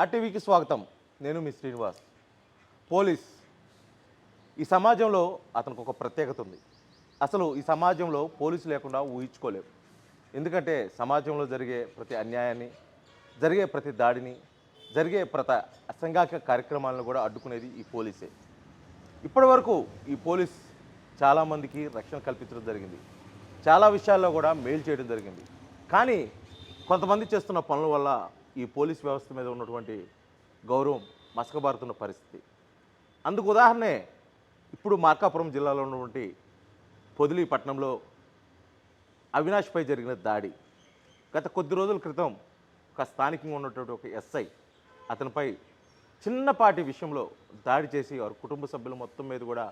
ఆర్టీవీకి స్వాగతం. నేను మీ శ్రీనివాస్. పోలీస్ ఈ సమాజంలో అతనికి ఒక ప్రత్యేకత ఉంది. అసలు ఈ సమాజంలో పోలీసు లేకుండా ఊహించుకోలేము. ఎందుకంటే సమాజంలో జరిగే ప్రతి అన్యాయాన్ని, జరిగే ప్రతి దాడిని, జరిగే ప్రతి అసంఘాతిక కార్యక్రమాలను కూడా అడ్డుకునేది ఈ పోలీసే. ఇప్పటి వరకు ఈ పోలీస్ చాలామందికి రక్షణ కల్పించడం జరిగింది. చాలా విషయాల్లో కూడా మేలు చేయడం జరిగింది. కానీ కొంతమంది చేస్తున్న పనుల వల్ల ఈ పోలీస్ వ్యవస్థ మీద ఉన్నటువంటి గౌరవం మసకబారుతున్న పరిస్థితి. అందుకు ఉదాహరణే ఇప్పుడు మార్కాపురం జిల్లాలో ఉన్నటువంటి పొదిలి పట్టణంలో అవినాష్పై జరిగిన దాడి. గత కొద్ది రోజుల క్రితం ఒక స్థానికంగా ఉన్నటువంటి ఒక ఎస్ఐ అతనిపై చిన్నపాటి విషయంలో దాడి చేసి వారి కుటుంబ సభ్యుల మొత్తం మీద కూడా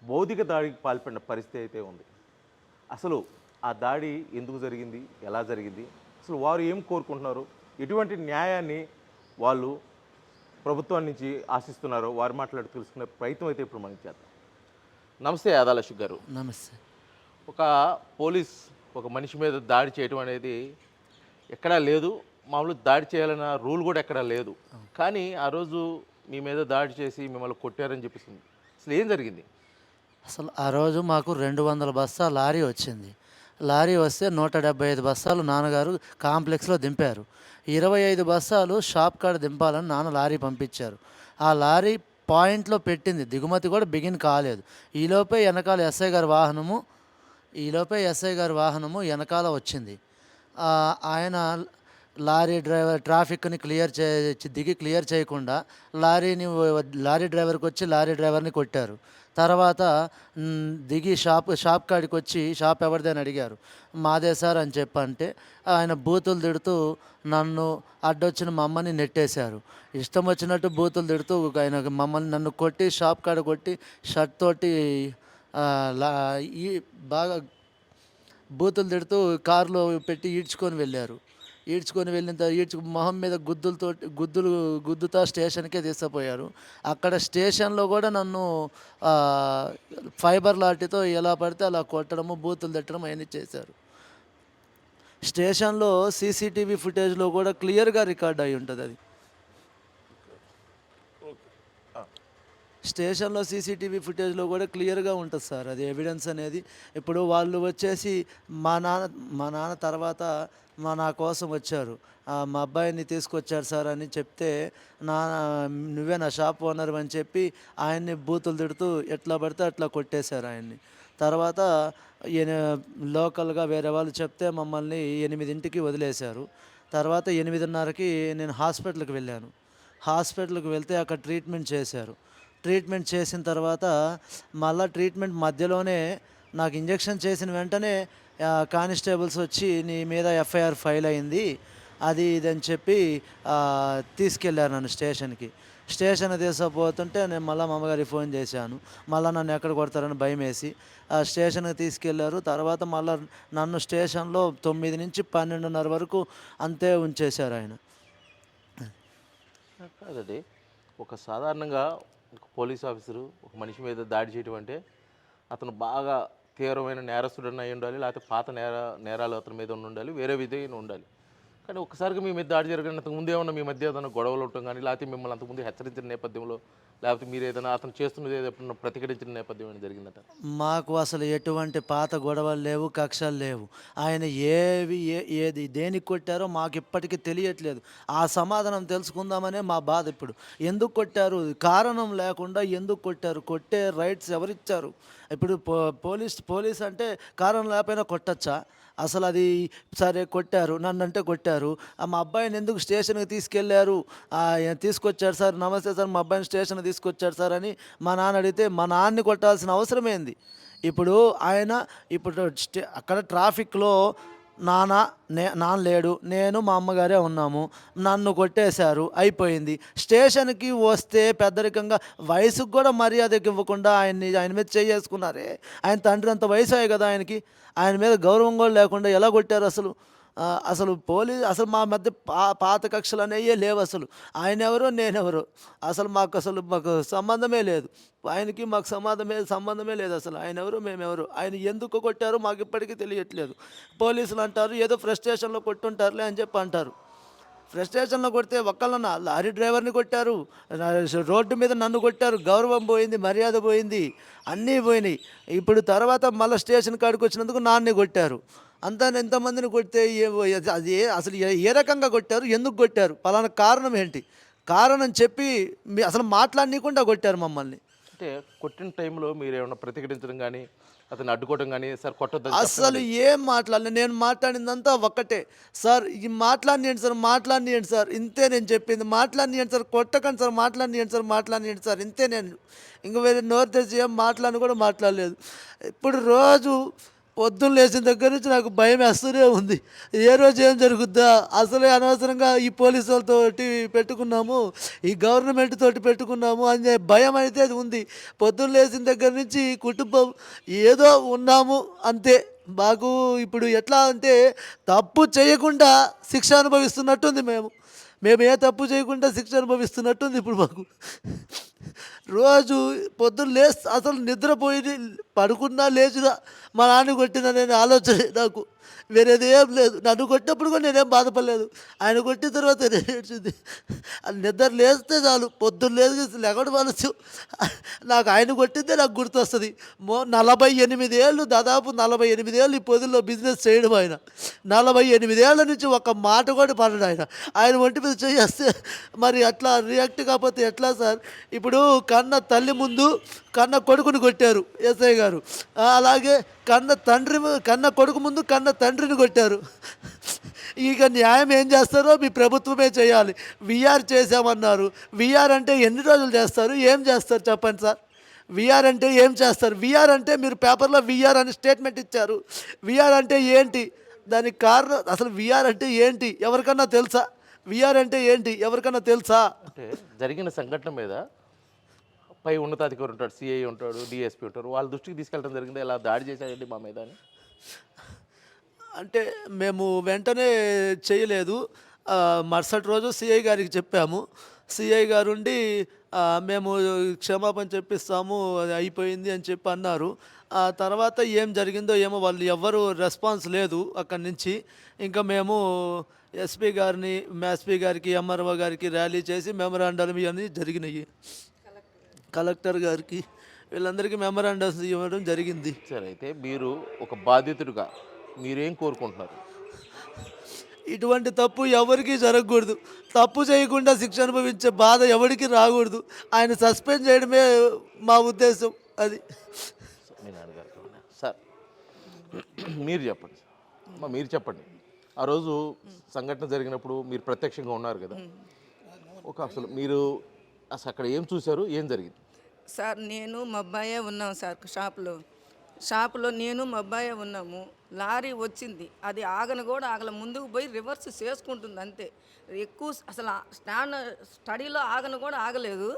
భౌతిక దాడికి పాల్పడిన పరిస్థితి అయితే ఉంది. అసలు ఆ దాడి ఎందుకు జరిగింది, ఎలా జరిగింది, అసలు వారు ఏం కోరుకుంటున్నారు, ఎటువంటి న్యాయాన్ని వాళ్ళు ప్రభుత్వం నుంచి ఆశిస్తున్నారో వారి మాట్లాడి తెలుసుకునే ప్రయత్నం అయితే ఇప్పుడు మనం చేద్దాం. నమస్తే యాదాలక్ష్మి గారు. నమస్తే. ఒక పోలీస్ ఒక మనిషి మీద దాడి చేయడం అనేది ఎక్కడా లేదు. మామూలు దాడి చేయాలన్న రూల్ కూడా ఎక్కడా లేదు. కానీ ఆ రోజు మీ మీద దాడి చేసి మిమ్మల్ని కొట్టారని చెప్పేసింది. అసలు ఏం జరిగింది? అసలు ఆ రోజు మాకు 200 బస్తాల లారీ వచ్చింది. లారీ వస్తే 175 బస్తాలు నాన్నగారు కాంప్లెక్స్లో దింపారు. 25 బస్తాలు షాప్ కాడ దింపాలని నాన్న లారీ పంపించారు. ఆ లారీ పాయింట్లో పెట్టింది, దిగుమతి కూడా బిగిన్ కాలేదు. ఈలోపే ఎస్ఐ గారి వాహనము వెనకాల వచ్చింది. ఆయన లారీ డ్రైవర్ ట్రాఫిక్ని క్లియర్ చేయకుండా లారీ డ్రైవర్కి వచ్చి లారీ డ్రైవర్ని కొట్టారు. తర్వాత దిగి షాప్ కాడికి వచ్చి షాప్ ఎవరిదని అడిగారు. మాదే సార్ అని చెప్పంటే ఆయన బూతులు తిడుతూ నన్ను అడ్డొచ్చిన మా అమ్మని నెట్టేశారు. ఇష్టం వచ్చినట్టు బూతులు తిడుతూ ఆయన నన్ను కొట్టి షాప్ కాడ కొట్టి షర్ట్ తోటి బాగా బూతులు తిడుతూ కారులో పెట్టి ఈడ్చుకొని వెళ్ళారు. మొహం మీద గుద్దుతా స్టేషన్కే తీసుకుపోయారు. అక్కడ స్టేషన్లో కూడా నన్ను ఫైబర్ లాఠీతో ఎలా పడితే అలా కొట్టడము, బూతులు తిట్టడం అవన్నీ చేశారు. స్టేషన్లో సీసీటీవీ ఫుటేజ్లో కూడా క్లియర్గా రికార్డ్ అయి ఉంటుంది. అది స్టేషన్లో సీసీటీవీ ఫుటేజ్లో కూడా క్లియర్గా ఉంటుంది సార్, అది ఎవిడెన్స్ అనేది. ఇప్పుడు వాళ్ళు వచ్చేసి మా నాన్న తర్వాత నా కోసం వచ్చారు. మా అబ్బాయిని తీసుకొచ్చారు సార్ అని చెప్తే నువ్వే నా షాప్ ఓనర్ అని చెప్పి ఆయన్ని బూతులు తిడుతూ ఎట్లా పడితే అట్లా కొట్టేశారు ఆయన్ని. తర్వాత లోకల్గా వేరే వాళ్ళు చెప్తే మమ్మల్ని 8ంటికి వదిలేశారు. తర్వాత 8:30కి నేను హాస్పిటల్కి వెళ్ళాను. హాస్పిటల్కి వెళ్తే అక్కడ ట్రీట్మెంట్ చేశారు. ట్రీట్మెంట్ చేసిన తర్వాత మళ్ళీ ట్రీట్మెంట్ మధ్యలోనే నాకు ఇంజెక్షన్ చేసిన వెంటనే కానిస్టేబుల్స్ వచ్చి నీ మీద ఎఫ్ఐఆర్ ఫైల్ అయింది అది ఇదని చెప్పి తీసుకెళ్ళారు నన్ను స్టేషన్కి. తీసుకుపోతుంటే నేను మళ్ళీ మా అమ్మగారికి ఫోన్ చేశాను. మళ్ళీ నన్ను ఎక్కడ కొడతారని భయం వేసి స్టేషన్కి తీసుకెళ్లారు. తర్వాత మళ్ళీ నన్ను స్టేషన్లో 9 నుంచి 12:30 వరకు అంతే ఉంచేశారు ఆయన. కాదండి, ఒక సాధారణంగా ఒక పోలీస్ ఆఫీసరు ఒక మనిషి మీద దాడి చేయడం అంటే అతను బాగా తీవ్రమైన నేరస్తుడని అయి ఉండాలి, లేకపోతే పాత నేరాలు అతని మీద ఉండాలి, వేరే విధంగా ఉండాలి. కానీ ఒక్కసారిగా మీ మీద దాడి జరగడం అంతకుముందు ఏమన్నా మీ మధ్య ఏదైనా గొడవలు ఉండటం కానీ, లేకపోతే మిమ్మల్ని అంతకుముందు హెచ్చరించిన నేపథ్యంలో, లేకపోతే మీరు ఏదైనా అతను చేస్తున్నది ఏదైనా ప్రతిఘటించిన నేపథ్యం ఏమైనా జరిగిందట? మాకు అసలు ఎటువంటి పాత గొడవలు లేవు, కక్షలు లేవు. ఆయన ఏది దేనికి కొట్టారో మాకు ఇప్పటికీ తెలియట్లేదు. ఆ సమాధానం తెలుసుకుందామనే మా బాధ. ఇప్పుడు ఎందుకు కొట్టారు, కారణం లేకుండా ఎందుకు కొట్టారు, కొట్టే రైట్స్ ఎవరిచ్చారు? ఇప్పుడు పోలీస్ అంటే కారణం లేకపోయినా కొట్టచ్చా? అసలు అది సరే కొట్టారు, నన్నంటే కొట్టారు. మా అబ్బాయిని ఎందుకు స్టేషన్కి తీసుకొచ్చారు సార్, నమస్తే సార్ మా అబ్బాయిని స్టేషన్కి తీసుకొచ్చారు సార్ అని మా నాన్న అడిగితే మా నాన్నని కొట్టాల్సిన అవసరం ఏంది? ఇప్పుడు ఆయన అక్కడ ట్రాఫిక్లో నాన్న లేడు, నేను మా అమ్మగారే ఉన్నాము, నన్ను కొట్టేశారు, అయిపోయింది. స్టేషన్కి వస్తే పెద్దరికంగా వయసుకు కూడా మర్యాదకి ఇవ్వకుండా ఆయన మీద చేసుకున్నారే. ఆయన తండ్రి అంత వయసు అయ్యాయి కదా ఆయనకి, ఆయన మీద గౌరవం కూడా లేకుండా ఎలా కొట్టారు అసలు? అసలు మా మధ్య పాత కక్షలు అనేవి లేవు. అసలు ఆయన ఎవరో నేనెవరో మాకు సంబంధమే లేదు. ఆయనకి మాకు సంబంధమే లేదు. అసలు ఆయన ఎవరు మేమెవరు, ఆయన ఎందుకు కొట్టారో మాకు ఇప్పటికీ తెలియట్లేదు. పోలీసులు అంటారు ఏదో ఫ్రస్ట్రేషన్లో కొట్టుంటారులే అని చెప్పి అంటారు. ఫ్రస్ట్రేషన్లో కొడితే ఒక్కళ్ళన లారీ డ్రైవర్ని కొట్టారు, రోడ్డు మీద నన్ను కొట్టారు, గౌరవం పోయింది, మర్యాద పోయింది, అన్నీ పోయినాయి. ఇప్పుడు తర్వాత మళ్ళీ స్టేషన్ కాడికి వచ్చినందుకు నాన్నే కొట్టారు. అంతా ఎంతమందిని కొడితే అది అసలు ఏ రకంగా కొట్టారు, ఎందుకు కొట్టారు, పలానా కారణం ఏంటి, కారణం చెప్పి అసలు మాట్లాడనీయకుండా కొట్టారు మమ్మల్ని. అంటే కొట్టిన టైంలో మీరు ఏమైనా ప్రతిఘటించడం కానీ అతన్ని అడ్డుకోవడం కానీ సార్ కొట్టొద్దని అసలు ఏం మాట్లాడలేదు. నేను మాట్లాడిందంతా ఒక్కటే, సార్ ఇది మాట్లాడియండి సార్, మాట్లాడియండి సార్, ఇంతే నేను చెప్పింది. మాట్లాడియండి సార్, కొట్టకండి సార్, మాట్లాడియండి సార్, మాట్లాడియండి సార్, ఇంతే. నేను ఇంక వేరే నోరు తెచ్చి ఏం మాట్లాడిన కూడా మాట్లాడలేదు. ఇప్పుడు రోజు పొద్దున్న లేచిన దగ్గర నుంచి నాకు భయం వేస్తూనే ఉంది. ఏ రోజు ఏం జరుగుద్దా, అసలే అనవసరంగా ఈ పోలీసు వాళ్ళతోటి పెట్టుకున్నాము, ఈ గవర్నమెంట్ తోటి పెట్టుకున్నాము అనే భయం అయితే అది ఉంది. పొద్దున్న లేచిన దగ్గర నుంచి కుటుంబం ఏదో ఉన్నాము అంతే. మాకు ఇప్పుడు ఎట్లా అంటే తప్పు చేయకుండా శిక్ష అనుభవిస్తున్నట్టుంది. మేము ఏ తప్పు చేయకుండా శిక్ష అనుభవిస్తున్నట్టుంది ఇప్పుడు మాకు. రోజు పొద్దున్న అసలు నిద్రపోయి పడుకున్నా లేచినా మా నాన్న కొట్టిన నేను ఆలోచన నాకు, వేరేది ఏం లేదు. నన్ను కొట్టినప్పుడు కూడా నేనేం బాధపడలేదు, ఆయన కొట్టిన తర్వాత నేను ఏడ్చింది. నిద్ర లేస్తే చాలు, పొద్దున్న లేచి లెగడం మనసు నాకు ఆయన కొట్టిందే నాకు గుర్తొస్తుంది. 48 ఏళ్ళు, దాదాపు 48 ఏళ్ళు ఈ పొద్దుల్లో బిజినెస్ చేయడం ఆయన. 48 ఏళ్ళ నుంచి ఒక మాట కూడా పడడు ఆయన ఒంటి మీద చేస్తే మరి అట్లా రియాక్ట్ కాకపోతే ఎట్లా సార్? ఇప్పుడు కన్న తల్లి ముందు కన్న కొడుకుని కొట్టారు ఎస్ఐ గారు, అలాగే కన్న కొడుకు ముందు కన్న తండ్రిని కొట్టారు. ఇక న్యాయం ఏం చేస్తారో మీ ప్రభుత్వమే చేయాలి. విఆర్ చేశామన్నారు. విఆర్ అంటే ఎన్ని రోజులు చేస్తారు, ఏం చేస్తారు చెప్పండి సార్? విఆర్ అంటే ఏం చేస్తారు? విఆర్ అంటే మీరు పేపర్లో విఆర్ అని స్టేట్మెంట్ ఇచ్చారు. విఆర్ అంటే ఏంటి, దానికి కారణం అసలు విఆర్ అంటే ఏంటి ఎవరికన్నా తెలుసా? విఆర్ అంటే ఏంటి ఎవరికన్నా తెలుసా? అంటే జరిగిన సంఘటన మీద పై ఉన్నతాధికారి ఉంటాడు, సిఐ ఉంటాడు, డిఎస్పీ ఉంటారు, వాళ్ళ దృష్టికి తీసుకెళ్ళడం జరిగింది. ఇలా దాడి చేశాడండి మా మీద అని. అంటే మేము వెంటనే చేయలేదు. మరుసటి రోజు సిఐ గారికి చెప్పాము. సిఐ గారు ఉండి మేము క్షమాపణ చెప్పిస్తాము, అది అయిపోయింది అని చెప్పి అన్నారు. ఆ తర్వాత ఏం జరిగిందో ఏమో, వాళ్ళు ఎవ్వరూ రెస్పాన్స్ లేదు అక్కడి నుంచి. ఇంకా మేము ఎస్పీ గారిని, ఎస్పీ గారికి, ఎంఆర్ఓ గారికి ర్యాలీ చేసి మెమరాండాలు ఇవన్నీ జరిగినాయి. కలెక్టర్ గారికి వీళ్ళందరికీ మెమరాండమ్స్ ఇవ్వడం జరిగింది. సరే, అయితే మీరు ఒక బాధితుడిగా మీరేం కోరుకుంటున్నారు? ఇటువంటి తప్పు ఎవరికీ జరగకూడదు. తప్పు చేయకుండా శిక్ష అనుభవించే బాధ ఎవరికి రాకూడదు. ఆయన సస్పెండ్ చేయడమే మా ఉద్దేశం. అది మీ నాన్నగారు సార్ మీరు చెప్పండి. అమ్మా మీరు చెప్పండి. ఆ రోజు సంఘటన జరిగినప్పుడు మీరు ప్రత్యక్షంగా ఉన్నారు కదా, అసలు మీరు అసలు అక్కడ ఏం చూశారు, ఏం జరిగింది? సార్ నేను మా అబ్బాయే ఉన్నాం సార్, షాపులో నేను మా అబ్బాయే ఉన్నాము. లారీ వచ్చింది, అది ఆగను కూడా ఆగల, ముందుకు పోయి రివర్స్ చేసుకుంటుంది అంతే. ఎక్కువ అసలు స్టడీలో ఆగను కూడా ఆగలేదు.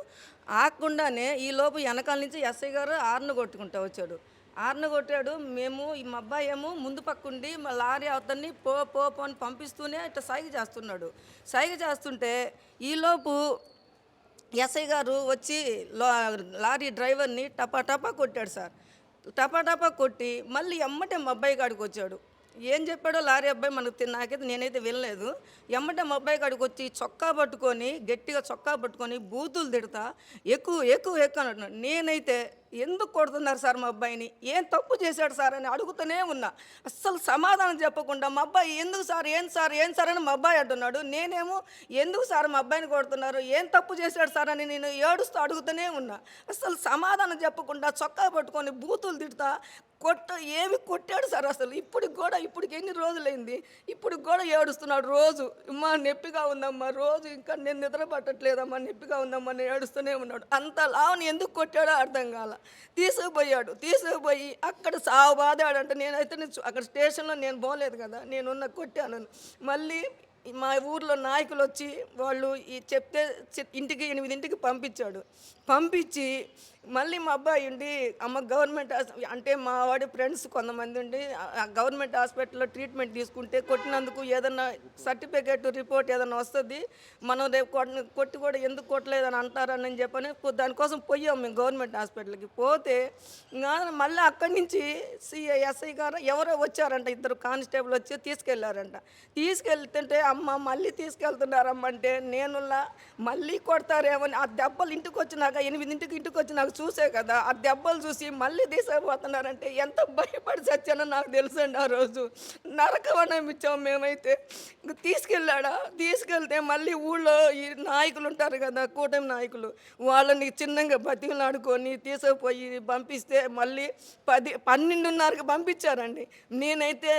ఆగకుండానే ఈ లోపు వెనకాల నుంచి ఎస్ఐ గారు ఆర్ను కొట్టుకుంటూ వచ్చాడు. ఆర్ను కొట్టాడు. మేము మా అబ్బాయి ఏమో ముందు పక్కుండి మా లారీ అతన్ని పో అని పంపిస్తూనే ఇట్లా సైగ చేస్తున్నాడు. సైగ చేస్తుంటే ఈలోపు ఎస్ఐ గారు వచ్చి లారీ డ్రైవర్ని టపా కొట్టాడు సార్. టపా కొట్టి మళ్ళీ ఎమ్మటే మా అబ్బాయి కాడికి వచ్చాడు. ఏం చెప్పాడో లారీ అబ్బాయి నాకైతే నేనైతే వినలేదు. ఎమ్మటే మా అబ్బాయి కాడికి వచ్చి గట్టిగా చొక్కా పట్టుకొని బూతులు తిడతా ఎక్కువ అని అంటున్నాడు. నేనైతే ఎందుకు కొడుతున్నారు సార్ మా అబ్బాయిని, ఏం తప్పు చేశాడు సార్ అని అడుగుతూనే ఉన్నా. అస్సలు సమాధానం చెప్పకుండా మా అబ్బాయి ఎందుకు సార్ ఏం సార్ అని మా అబ్బాయి అంటున్నాడు. నేనేమో ఎందుకు సార్ మా అబ్బాయిని కొడుతున్నారు, ఏం తప్పు చేశాడు సార్ అని నేను ఏడుస్తూ అడుగుతూనే ఉన్నా. అస్సలు సమాధానం చెప్పకుండా చొక్కా పట్టుకొని బూతులు తిడతా ఏమి కొట్టాడు సార్. అసలు ఇప్పటికి ఎన్ని రోజులైంది, ఇప్పుడు కూడా ఏడుస్తున్నాడు రోజు. అమ్మా నొప్పిగా ఉందమ్మా, రోజు ఇంకా నేను నిద్ర పట్టట్లేదమ్మా, నొప్పిగా ఉందమ్మా నేను ఏడుస్తూనే ఉన్నాడు. అంత లావుని ఎందుకు కొట్టాడో అర్థం కాల. తీసుకుపోయి అక్కడ సావు బాధాడంటే నేనైతే అక్కడ స్టేషన్లో నేను పోలేదు కదా, నేనున్న కొట్టాను. మళ్ళీ మా ఊర్లో నాయకులు వచ్చి వాళ్ళు చెప్తే ఇంటికి 8ంటికి పంపించి మళ్ళీ మా అబ్బాయి ఉండి గవర్నమెంట్ అంటే మా వాడి ఫ్రెండ్స్ కొంతమంది ఉండి గవర్నమెంట్ హాస్పిటల్లో ట్రీట్మెంట్ తీసుకుంటే కొట్టినందుకు ఏదన్నా సర్టిఫికేట్ రిపోర్ట్ ఏదైనా వస్తుంది, మనం రేపు కొట్టి కూడా ఎందుకు కొట్టలేదని అంటారని చెప్పని దానికోసం పోయాం మేము గవర్నమెంట్ హాస్పిటల్కి. పోతే మళ్ళీ అక్కడి నుంచి ఎస్ఐ గారు ఎవరో వచ్చారంట, 2 కానిస్టేబుల్ వచ్చి తీసుకెళ్లారంట. తీసుకెళ్తుంటే అమ్మ మళ్ళీ తీసుకెళ్తున్నారమ్మంటే నేనులా మళ్ళీ కొడతారేమని ఆ దెబ్బలు ఇంటికి వచ్చినాక 8ంటికి ఇంటికి వచ్చినాక చూసే కదా ఆ దెబ్బలు చూసి మళ్ళీ తీసుకుపోతున్నారంటే ఎంత భయపడి చచ్చానో నాకు తెలుసండి. ఆ రోజు నరకవనం ఇచ్చాం మేమైతే. ఇంక తీసుకెళ్తే మళ్ళీ ఊళ్ళో ఈ నాయకులు ఉంటారు కదా, కూటమి నాయకులు, వాళ్ళని చిన్నగా బతిమలాడుకొని తీసుకుపోయి పంపిస్తే మళ్ళీ 12:30కి పంపించారండి. నేనైతే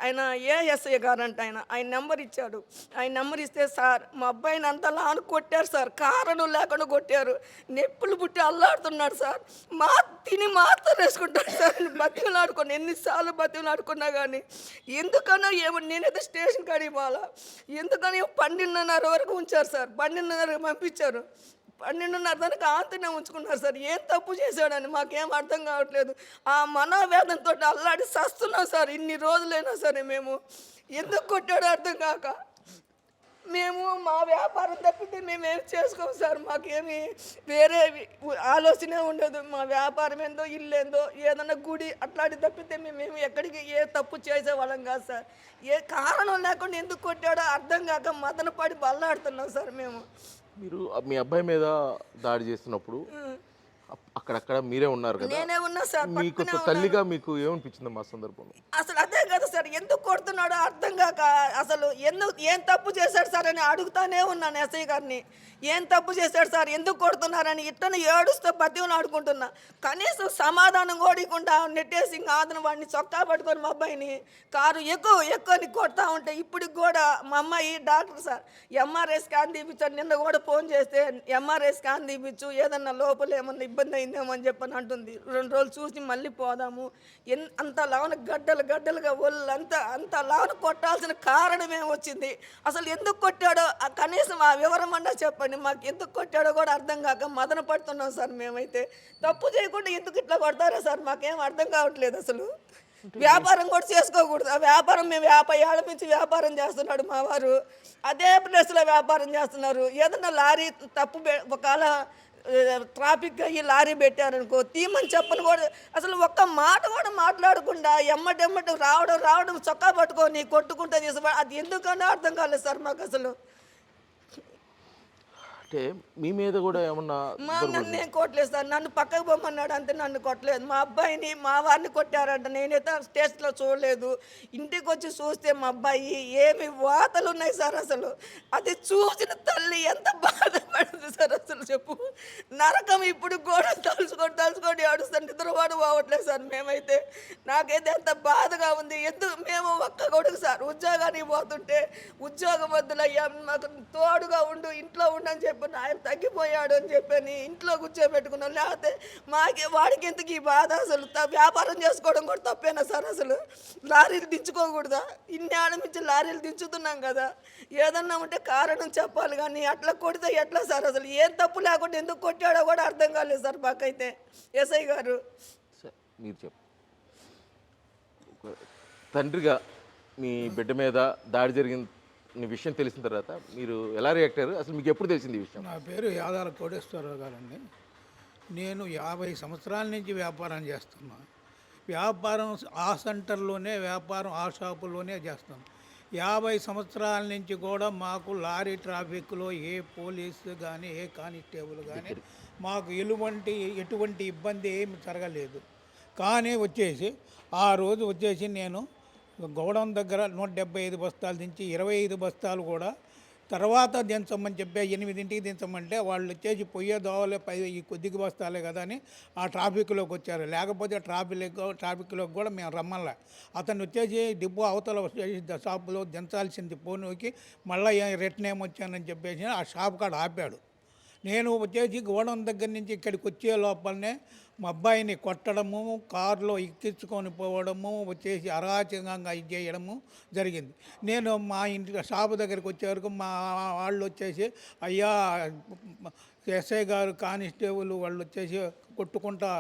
ఆయన ఏఎస్ఐ గారంట, ఆయన నెంబర్ ఇచ్చాడు. ఆయన నెంబర్ ఇస్తే, సార్ మా అబ్బాయిని అంతలా కొట్టారు సార్, కారణం లేకుండా కొట్టారు, నొప్పులు పుట్టి అల్లాడుతున్నాడు సార్, తిని మాత్రం వేసుకుంటాడు సార్. బతిమలాడుకొని ఎన్నిసార్లు బతిమలాడుకున్నా కానీ ఎందుకనో ఏమో నేనైతే స్టేషన్ కాడికి పోవాలా, ఎందుకని 12:30 వరకు ఉంచారు సార్. 12:30కి పంపించారు. 12:30 దానికి ఆంతనే ఉంచుకున్నారు సార్. ఏం తప్పు చేశాడని మాకేం అర్థం కావట్లేదు. ఆ మనోవేదనతో అల్లాడి సస్తున్నాం సార్. ఇన్ని రోజులైనా సరే మేము ఎందుకు కొట్టాడో అర్థం కాక మేము మా వ్యాపారం తప్పితే మేమేమి చేసుకోము సార్. మాకేమి వేరే ఆలోచనే ఉండదు. మా వ్యాపారం ఏందో, ఇల్లు ఏందో, ఏదన్నా గుడి అట్లాంటి తప్పితే మేమేమి ఎక్కడికి ఏ తప్పు చేసేవాళ్ళం కాదు సార్. ఏ కారణం లేకుండా ఎందుకు కొట్టాడో అర్థం కాక మదన పడి బల్లాడుతున్నాం సార్ మేము. మీరు మీ అబ్బాయి మీద దాడి చేస్తున్నప్పుడు అక్కడక్కడ మీరే ఉన్నారు కదా, నేనే ఉన్నా సార్. మీకు తల్లిగా మీకు ఏమనిపించింది ఆ సందర్భంలో? అసలు అదే కదా సార్, ఎందుకు కొడుతున్నాడో అర్థం కాక అసలు ఏం తప్పు చేశాడు సార్ అని అడుగుతానే ఉన్నాను ఎస్ఐ గారిని. ఏం తప్పు చేశాడు సార్, ఎందుకు కొడుతున్నారని ఇట్టని ఏడుస్తూ బతిమని ఆడుకుంటున్నా. కనీసం సమాధానం కోడకుండా నెట్టేసి ఆదన వాడిని చొక్కా పట్టుకొని మా అబ్బాయిని కారు ఎక్కువని కొడతా ఉంటే ఇప్పటికి కూడా మా అమ్మాయి డాక్టర్ సార్ ఎంఆర్ఐ స్కాన్ తీపించాడు. నిన్న కూడా ఫోన్ చేస్తే ఎంఆర్ఐ స్కాన్ తీపించు, ఏదన్నా లోపల ఏమన్నా ఇబ్బంది అయిందేమో అని చెప్పని అంటుంది. 2 రోజులు చూసి మళ్ళీ పోదాము. అంత లావన గడ్డలుగా ఒళ్ళంతా అంత లావన కొట్టాల్సిన కారణం ఏమొచ్చింది, అసలు ఎందుకు కొట్టాడో కనీసం ఆ వివరం అన్నా చెప్పండి. మాకు ఎందుకు కొట్టాడో కూడా అర్థం కాక మదన పడుతున్నాం సార్. మేమైతే తప్పు చేయకుండా ఎందుకు ఇట్లా కొడతారా సార్, మాకేం అర్థం కావట్లేదు. అసలు వ్యాపారం కూడా చేసుకోకూడదు. ఆ వ్యాపారం మేము 50 ఏళ్ళ నుంచి వ్యాపారం చేస్తున్నాడు మా వారు, అదే ప్లేస్లో వ్యాపారం చేస్తున్నారు. ఏదన్నా లారీ తప్పు ఒకవేళ ట్రాఫిక్ అయ్యి లారీ పెట్టారనుకో తీమని చెప్పని కూడా అసలు ఒక్క మాట కూడా మాట్లాడకుండా ఎమ్మటెమ్మటి రావడం చొక్కా పట్టుకొని కొట్టుకుంటూ తీసుకో, అది ఎందుకన్నా అర్థం కాలేదు సార్ మాకు. అసలు అంటే మీ మీద కూడా ఏమన్నా నన్ను ఏం కొట్టలేదు సార్, నన్ను పక్కకు పోమన్నాడు అంతే, నన్ను కొట్టలేదు. మా అబ్బాయిని మా వారిని కొట్టారంట. నేనైతే స్టేషన్లో చూడలేదు. ఇంటికి వచ్చి చూస్తే మా అబ్బాయి ఏమి వాతలు ఉన్నాయి సార్. అసలు అది చూసిన తల్లి ఎంత బాధపడింది సార్. అసలు చెప్పు, నరకం ఇప్పుడు కూడా తలుచుకొని ఆడుస్తాను, నిద్రపాటు పోవట్లేదు సార్. మేమైతే నాకైతే ఎంత బాధగా ఉంది. మేము ఒక్క కొడుకు సార్, ఉద్యోగానికి పోతుంటే ఉద్యోగం వద్దులయ్యా మాకు తోడుగా ఉండు, ఇంట్లో ఉండని చెప్పి ఆయన తగ్గిపోయాడు అని చెప్పని ఇంట్లో కూర్చోబెట్టుకున్నాం. లేకపోతే వాడికి ఎందుకు ఈ బాధ? అసలు వ్యాపారం చేసుకోవడం కూడా తప్పేనా సార్? అసలు లారీలు దించుకోకూడదా? ఇన్నేళ్ళ నుంచి లారీలు దించుతున్నాం కదా, ఏదన్నా ఉంటే కారణం చెప్పాలి. కానీ అట్లా కొడితే ఎట్లా సార్? అసలు ఏం తప్పు లేకుండా ఎందుకు కొట్టాడో కూడా అర్థం కాలేదు సార్ మాకైతే. ఎస్ఐ గారు మీరు చెప్పు, తండ్రిగా మీ బిడ్డ మీద దాడి జరిగిన విషయం తెలిసిన తర్వాత మీరు ఎలా రియాక్ట్ అయ్యారు? అసలు మీకు ఎప్పుడు తెలిసింది ఈ విషయం? నా పేరు యాదాల కోటేశ్వరరావు గారండి. నేను 50 సంవత్సరాల నుంచి వ్యాపారం చేస్తున్నా. వ్యాపారం ఆ సెంటర్లోనే వ్యాపారం ఆ షాపులోనే చేస్తాను. 50 సంవత్సరాల నుంచి కూడా మాకు లారీ ట్రాఫిక్లో ఏ పోలీసు కానీ ఏ కానిస్టేబుల్ కానీ మాకు ఎటువంటి ఇబ్బంది ఏమి జరగలేదు. కానీ ఆ రోజు నేను గౌడం దగ్గర 175 బస్తాలు దించి 25 బస్తాలు కూడా తర్వాత దించమని చెప్పి 8ంటికి దించమంటే వాళ్ళు పొయ్యే దోవలే ఈ కొద్దిగా బస్తాలే కదా అని ఆ ట్రాఫిక్లోకి వచ్చారు. లేకపోతే ట్రాఫిక్లోకి కూడా మేము రమ్మల్లా. అతను డిపో అవతల షాపులో దించాల్సింది పోనీకి మళ్ళీ రిటర్న్ ఏమొచ్చానని చెప్పేసి ఆ షాప్ కాడ ఆపాడు. నేను గోడం దగ్గర నుంచి ఇక్కడికి వచ్చే లోపలనే మా అబ్బాయిని కొట్టడము, కారులో ఎక్కించుకొని పోవడము, అరాచకంగా ఇది చేయడము జరిగింది. నేను మా ఇంటి షాపు దగ్గరికి వచ్చే వరకు మా వాళ్ళు అయ్యా ఎస్ఐ గారు కానిస్టేబుల్ వాళ్ళు కొట్టుకుంటా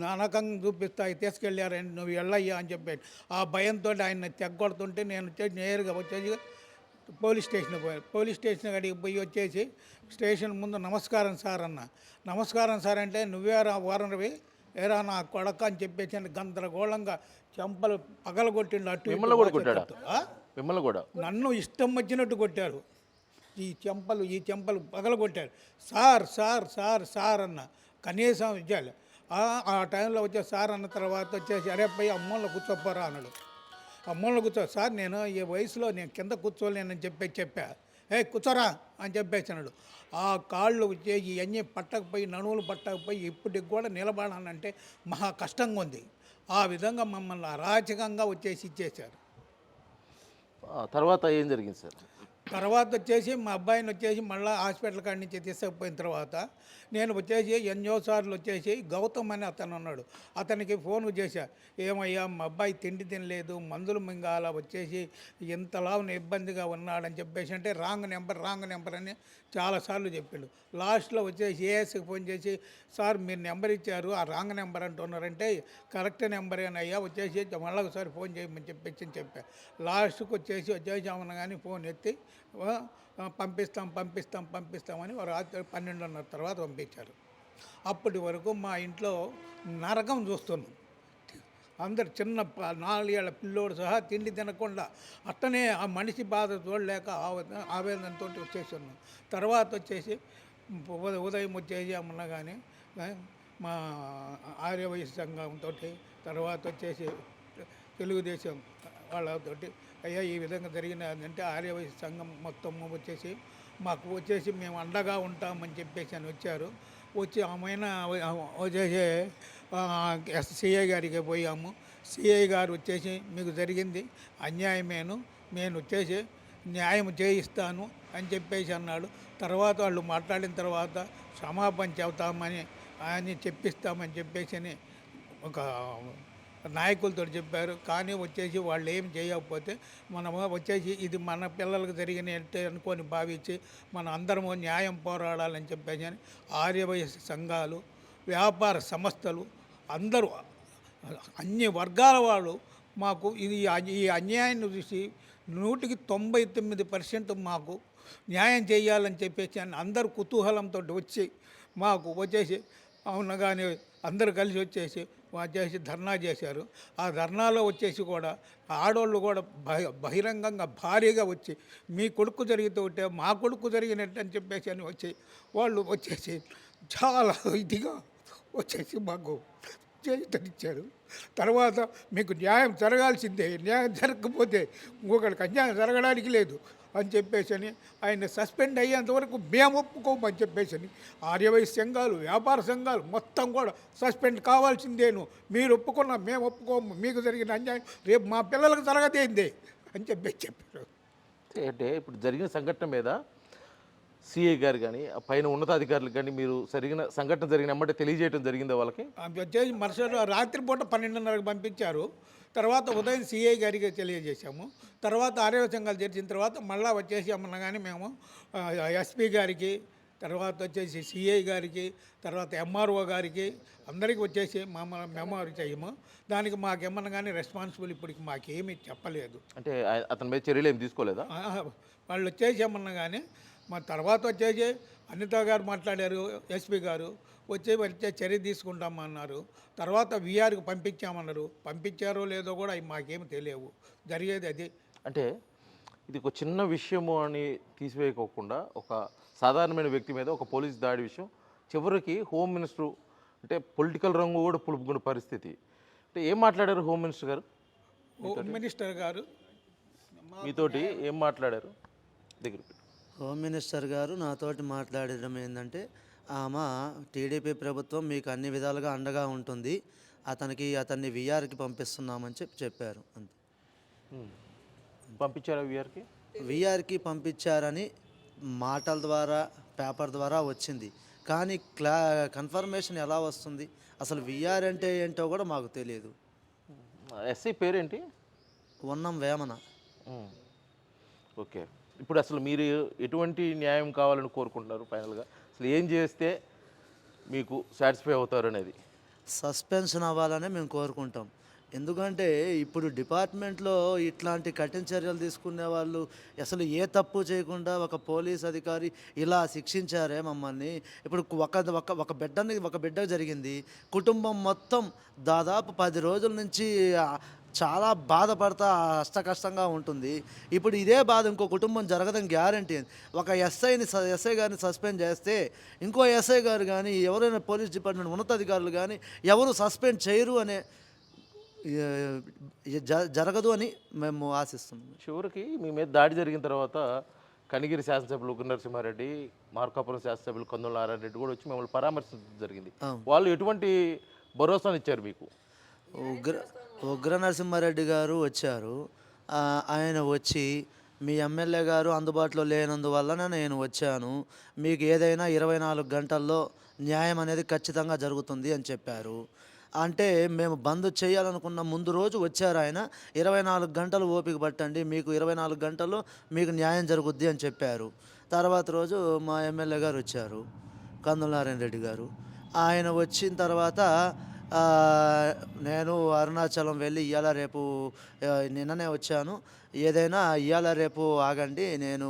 నరకంగా చూపిస్తాయి తీసుకెళ్ళారని నువ్వు వెళ్ళయ్యా అని చెప్పాడు. ఆ భయంతో ఆయన తెగ్గొడుతుంటే నేను నేరుగా పోలీస్ స్టేషన్ కాడికి పోయి స్టేషన్ ముందు నమస్కారం సార్ అన్న. నమస్కారం సార్ అంటే నువ్వేరా ఓనర్వి, ఏరా నా కొడక అని చెప్పేసి గందరగోళంగా చెంపలు పగలగొట్టిండు. అటు మిమ్మల్ని కూడా నన్ను ఇష్టం వచ్చినట్టు కొట్టారు. ఈ చెంపలు పగలగొట్టారు. సార్ సార్ సార్ సార్ అన్న కనీసం ఇచ్చాలి. ఆ టైంలో వచ్చే సార్ అన్న తర్వాత వచ్చేసి అరే పోయి అమ్మోళ్ళ కూర్చోపోరా అన్నాడు. అమ్మోళ్ళ కూర్చో సార్ నేను ఈ వయసులో నేను కింద కూర్చోలేనని చెప్పా. కూర్చోరా అని చెప్పేసినాడు. ఆ కాళ్ళు వచ్చేసి ఇవన్నీ పట్టకపోయి నడువులు పట్టకపోయి ఇప్పటికి కూడా నిలబడాలంటే మహా కష్టంగా ఉంది. ఆ విధంగా మమ్మల్ని అరాచకంగా వచ్చేసి ఇచ్చేశారు. తర్వాత ఏం జరిగింది సార్? తర్వాత వచ్చేసి మా అబ్బాయిని వచ్చేసి మళ్ళీ హాస్పిటల్ కాడి నుంచి తీసుకుపోయిన తర్వాత నేను వచ్చేసి ఎన్నో సార్లు వచ్చేసి గౌతమ్ అని అతను ఉన్నాడు, అతనికి ఫోన్ చేశా. ఏమయ్యా మా అబ్బాయి తిండి తినలేదు, మందులు మింగాల వచ్చేసి ఇంతలా ఇబ్బందిగా ఉన్నాడని చెప్పేసి అంటే రాంగ్ నెంబర్ అని చాలాసార్లు చెప్పాడు. లాస్ట్లో వచ్చేసి ఏఎస్కి ఫోన్ చేసి సార్ మీరు నెంబర్ ఇచ్చారు ఆ రాంగ్ నెంబర్ అంటున్నారంటే కరెక్ట్ నెంబరేనయ్యా వచ్చేసి మళ్ళీ ఒకసారి ఫోన్ చేయమని చెప్పా. లాస్ట్కి వచ్చేసి అవును కానీ ఫోన్ ఎత్తి పంపిస్తామని రాత్రి 12:30 తర్వాత పంపించారు. అప్పటి వరకు మా ఇంట్లో నరకం చూస్తున్నాం. అందరు చిన్న 4 ఏళ్ల పిల్లోడు సహా తిండి తినకుండా అట్టనే ఆ మనిషి బాధ చూడలేక ఆవేదనతో వచ్చేసి ఉన్నాం. తర్వాత వచ్చేసి ఉదయం వచ్చేసి అమ్మన్నా కానీ మా ఆర్యవైశ్య సంఘంతో తర్వాత వచ్చేసి తెలుగుదేశం వాళ్ళతోటి అయ్యా ఈ విధంగా జరిగినదంటే ఆర్యవైశ్య సంఘం మొత్తం వచ్చేసి మాకు వచ్చేసి మేము అండగా ఉంటామని చెప్పేసి అని వచ్చారు. వచ్చి ఆమెన వచ్చేసి సిఐ గారికి పోయాము. సిఐ గారు వచ్చేసి మీకు జరిగింది అన్యాయమేను, నేను వచ్చేసి న్యాయం చేయిస్తాను అని చెప్పేసి అన్నాడు. తర్వాత వాళ్ళు మాట్లాడిన తర్వాత క్షమాపణ చెబుతామని అని చెప్పిస్తామని చెప్పేసి అని ఒక నాయకులతో చెప్పారు. కానీ వచ్చేసి వాళ్ళు ఏం చేయకపోతే మనము వచ్చేసి ఇది మన పిల్లలకు జరిగినట్టే అనుకొని భావించి మన అందరము న్యాయం పోరాడాలని చెప్పేసి అని ఆర్యవైశ్య సంఘాలు, వ్యాపార సంస్థలు అందరూ అన్ని వర్గాల వాళ్ళు మాకు ఈ అన్యాయాన్ని చూసి 99% మాకు న్యాయం చేయాలని చెప్పేసి అని అందరూ కుతూహలంతో వచ్చి మాకు వచ్చేసి అవును కానీ అందరూ కలిసి వచ్చేసి ధర్నా చేశారు. ఆ ధర్నాలో వచ్చేసి కూడా ఆడవాళ్ళు కూడా బహిరంగంగా భారీగా వచ్చి మీ కొడుకు జరిగితే ఉంటే మా కొడుకు జరిగినట్టు అని చెప్పేసి అని వచ్చి వాళ్ళు వచ్చేసి చాలా ఇదిగా వచ్చేసి మాకు చేయితనిచ్చారు. తర్వాత మీకు న్యాయం జరగాల్సిందే, న్యాయం జరగకపోతే ఇంకొకరికి అన్యాయం జరగడానికి లేదు అని చెప్పేసి అని ఆయన సస్పెండ్ అయ్యేంతవరకు మేము ఒప్పుకోమని చెప్పేసి అని ఆర్యవైశ్య సంఘాలు, వ్యాపార సంఘాలు మొత్తం కూడా సస్పెండ్ కావాల్సిందేను, మీరు ఒప్పుకున్నా మేము ఒప్పుకోము, మీకు జరిగిన అన్యాయం రేపు మా పిల్లలకు జరగదేందే అని చెప్పారు. అంటే ఇప్పుడు జరిగిన సంఘటన మీద సిఐ గారు కానీ పైన ఉన్నతాధికారులకు కానీ మీరు సంఘటన జరిగిన అమ్మంటే తెలియజేయడం జరిగిందా వాళ్ళకి? వచ్చేసి మరుసటి రాత్రిపూట 12:30కి పంపించారు. తర్వాత ఉదయం సిఐ గారికి తెలియజేశాము. తర్వాత ఆర్యవ సంఘాలు చేర్చిన తర్వాత మళ్ళీ వచ్చేసి అమ్మన్నా కానీ మేము ఎస్పీ గారికి, తర్వాత వచ్చేసి సిఐ గారికి, తర్వాత ఎంఆర్ఓ గారికి అందరికీ వచ్చేసి మెమోరీ చేయము. దానికి మాకేమన్నా కానీ రెస్పాన్సిబుల్ ఇప్పటికి మాకేమీ చెప్పలేదు. అంటే అతని మీద చర్యలు ఏమి తీసుకోలేదా? వాళ్ళు వచ్చేసి ఏమన్నా కానీ మా తర్వాత వచ్చేసి అనిత గారు మాట్లాడారు, ఎస్పీ గారు వచ్చే చర్య తీసుకుంటామన్నారు. తర్వాత వీఆర్కి పంపించామన్నారు. పంపించారో లేదో కూడా అవి మాకేమి తెలియవు. జరిగేది అది. అంటే ఇది ఒక చిన్న విషయము అని తీసివేయకోకుండా ఒక సాధారణమైన వ్యక్తి మీద ఒక పోలీస్ దాడి విషయం చివరికి హోమ్ మినిస్టర్ అంటే పొలిటికల్ రంగు కూడా పులుపుకునే పరిస్థితి. అంటే ఏం మాట్లాడారు హోమ్ మినిస్టర్ గారు? హోమ్ మినిస్టర్ గారు మీతోటి ఏం మాట్లాడారు? దగ్గర హోమ్ మినిస్టర్ గారు నాతోటి మాట్లాడడం ఏంటంటే ఆమె టీడీపీ ప్రభుత్వం మీకు అన్ని విధాలుగా అండగా ఉంటుంది, అతన్ని వీఆర్కి పంపిస్తున్నామని చెప్పారు. అంతే. పంపించారా వీఆర్కి? వీఆర్కి పంపించారని మాటల ద్వారా పేపర్ ద్వారా వచ్చింది, కానీ కన్ఫర్మేషన్ ఎలా వస్తుంది? అసలు వీఆర్ అంటే ఏంటో కూడా మాకు తెలియదు. ఎస్ఐ పేరేంటి? ఉన్నం వేమన. ఓకే, ఇప్పుడు అసలు మీరు ఎటువంటి న్యాయం కావాలని కోరుకుంటున్నారు? ఫైనల్గా అసలు ఏం చేస్తే మీకు సాటిస్ఫై అవుతారు అనేది? సస్పెన్షన్ అవ్వాలనే మేము కోరుకుంటాం. ఎందుకంటే ఇప్పుడు డిపార్ట్మెంట్లో ఇట్లాంటి కఠిన చర్యలు తీసుకునే వాళ్ళు అసలు ఏ తప్పు చేయకుండా ఒక పోలీస్ అధికారి ఇలా శిక్షించారే మమ్మల్ని. ఇప్పుడు ఒక బిడ్డ జరిగింది, కుటుంబం మొత్తం దాదాపు 10 రోజుల నుంచి చాలా బాధపడతా కష్టంగా ఉంటుంది. ఇప్పుడు ఇదే బాధ ఇంకో కుటుంబం జరగదని గ్యారంటీ. ఒక ఎస్ఐ గారిని సస్పెండ్ చేస్తే ఇంకో ఎస్ఐ గారు కానీ ఎవరైనా పోలీస్ డిపార్ట్మెంట్ ఉన్నతాధికారులు కానీ ఎవరు సస్పెండ్ చేయరు అనే జరగదు అని మేము ఆశిస్తున్నాం. చివరికి మీ మీద దాడి జరిగిన తర్వాత కనిగిరి శాసనసభ్యులు ఉగ్ర నరసింహారెడ్డి, మార్కాపురం శాసనసభ్యులు కందుల నారాయణ రెడ్డి కూడా వచ్చి మిమ్మల్ని పరామర్శించడం జరిగింది. వాళ్ళు ఎటువంటి భరోసాను ఇచ్చారు మీకు? ఉగ్ర నరసింహారెడ్డి గారు వచ్చారు. ఆయన వచ్చి మీ ఎమ్మెల్యే గారు అందుబాటులో లేనందువలన నేను వచ్చాను, మీకు ఏదైనా 24 గంటల్లో న్యాయం అనేది ఖచ్చితంగా జరుగుతుంది అని చెప్పారు. అంటే మేము బంద్ చేయాలనుకున్న ముందు రోజు వచ్చారు ఆయన. 24 గంటలు ఓపిక పట్టండి, మీకు 24 గంటల్లో మీకు న్యాయం జరుగుద్ది అని చెప్పారు. తర్వాత రోజు మా ఎమ్మెల్యే గారు వచ్చారు, కందుల నారాయణ రెడ్డి గారు. ఆయన వచ్చిన తర్వాత నేను అరుణాచలం వెళ్ళి ఇవాళ రేపు నిన్ననే వచ్చాను, ఏదైనా ఇవాళ రేపు ఆగండి, నేను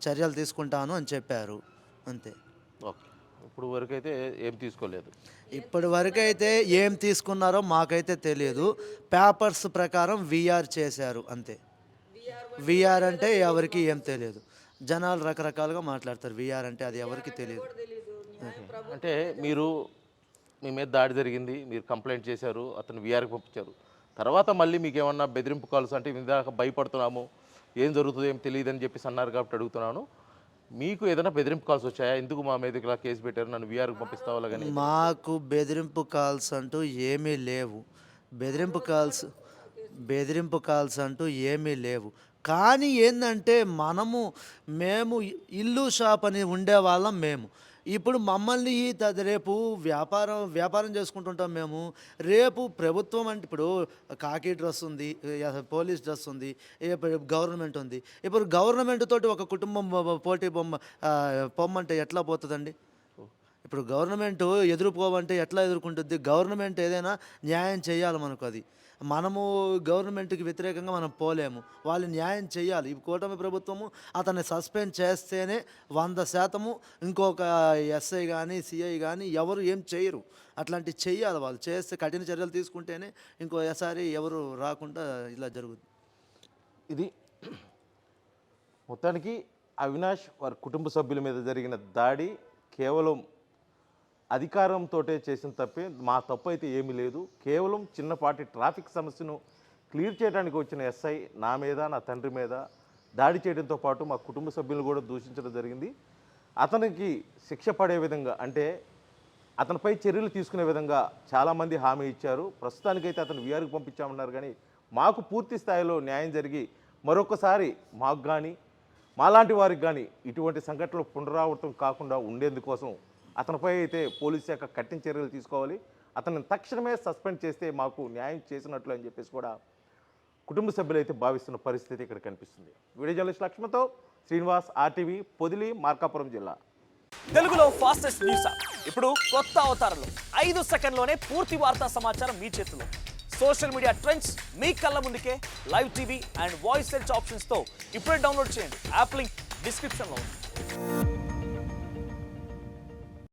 చర్యలు తీసుకుంటాను అని చెప్పారు. అంతే. ఓకే, ఇప్పుడు వరకైతే ఏం తీసుకోలేదు. ఇప్పటి వరకైతే ఏం తీసుకున్నారో మాకైతే తెలియదు. పేపర్స్ ప్రకారం విఆర్ చేశారు అంతే. విఆర్ అంటే ఎవరికి ఏం తెలియదు. జనాలు రకరకాలుగా మాట్లాడతారు. విఆర్ అంటే అది ఎవరికి తెలియదు. అంటే మీరు మీ మీద దాడి జరిగింది, మీరు కంప్లైంట్ చేశారు, అతను వీఆర్కి పంపించారు. తర్వాత మళ్ళీ మీకు ఏమన్నా బెదిరింపు కాల్స్ అంటే ఇందాక భయపడుతున్నాము, ఏం జరుగుతుందో ఏం తెలియదని చెప్పేసి అన్నారు కాబట్టి అడుగుతున్నాను. మీకు ఏదైనా బెదిరింపు కాల్స్ వచ్చాయా? ఎందుకు మా మీద ఇలా కేసు పెట్టారు, నన్ను వీఆర్కి పంపిస్తావా? కానీ మాకు బెదిరింపు కాల్స్ అంటూ ఏమీ లేవు. బెదిరింపు కాల్స్ అంటూ ఏమీ లేవు. కానీ ఏంటంటే మేము ఇల్లు షాప్ అని ఉండేవాళ్ళం. మేము ఇప్పుడు మమ్మల్ని రేపు వ్యాపారం చేసుకుంటుంటాం మేము. రేపు ప్రభుత్వం అంటే ఇప్పుడు కాకి డ్రెస్ ఉంది, పోలీస్ డ్రెస్ ఉంది, గవర్నమెంట్ ఉంది. ఇప్పుడు గవర్నమెంట్ తోటి ఒక కుటుంబం పోటీ పొమ్మంటే ఎట్లా పోతుందండి? ఇప్పుడు గవర్నమెంట్ ఎదుర్కోవంటే ఎట్లా ఎదుర్కొంటుంది? గవర్నమెంట్ ఏదైనా న్యాయం చేయాలి మనకు. అది మనము గవర్నమెంట్కి వ్యతిరేకంగా మనం పోలేము. వాళ్ళు న్యాయం చేయాలి. ఈ కూటమి ప్రభుత్వము అతన్ని సస్పెండ్ చేస్తేనే 100% ఇంకొక ఎస్ఐ కానీ సిఐ కానీ ఎవరు ఏం చేయరు. అట్లాంటివి చెయ్యాలి. వాళ్ళు చేస్తే కఠిన చర్యలు తీసుకుంటేనే ఇంకోసారి ఎవరు రాకుండా ఇలా జరుగుతుంది. ఇది మొత్తానికి అవినాష్ వారి కుటుంబ సభ్యుల మీద జరిగిన దాడి కేవలం అధికారంతో చేసిన తప్పే, మా తప్పు అయితే ఏమీ లేదు. కేవలం చిన్నపాటి ట్రాఫిక్ సమస్యను క్లియర్ చేయడానికి వచ్చిన ఎస్ఐ నా మీద, నా తండ్రి మీద దాడి చేయడంతో పాటు మా కుటుంబ సభ్యులను కూడా దూషించడం జరిగింది. అతనికి శిక్ష పడే విధంగా, అంటే అతనిపై చర్యలు తీసుకునే విధంగా చాలామంది హామీ ఇచ్చారు. ప్రస్తుతానికైతే అతను వీఆర్కి పంపించామన్నారు. కానీ మాకు పూర్తి స్థాయిలో న్యాయం జరిగి మరొకసారి మాకు కానీ మాలాంటి వారికి కానీ ఇటువంటి సంఘటనలు పునరావృతం కాకుండా ఉండేందుకోసం అతనిపై అయితే పోలీస్ శాఖ కఠిన చర్యలు తీసుకోవాలి. అతన్ని తక్షణమే సస్పెండ్ చేస్తే మాకు న్యాయం చేసినట్లు అని చెప్పేసి కూడా కుటుంబ సభ్యులు అయితే భావిస్తున్న పరిస్థితి ఇక్కడ కనిపిస్తుంది. వీడియో జర్నలిస్ట్ లక్ష్మణ్తో శ్రీనివాస్, RTV, పొదిలి, మార్కాపురం జిల్లా. తెలుగులో ఫాస్టెస్ట్ న్యూస్ యాప్ ఇప్పుడు కొత్త అవతారంలో 5 సెకండ్లోనే పూర్తి వార్తా సమాచారం మీ చేతిలో. సోషల్ మీడియా ట్రెండ్స్ మీ కళ్ళ ముందుకే live TV and voice search ఆప్షన్స్తో ఇప్పుడే డౌన్లోడ్ చేయండి. యాప్ లింక్ డిస్క్రిప్షన్లో ఉంది.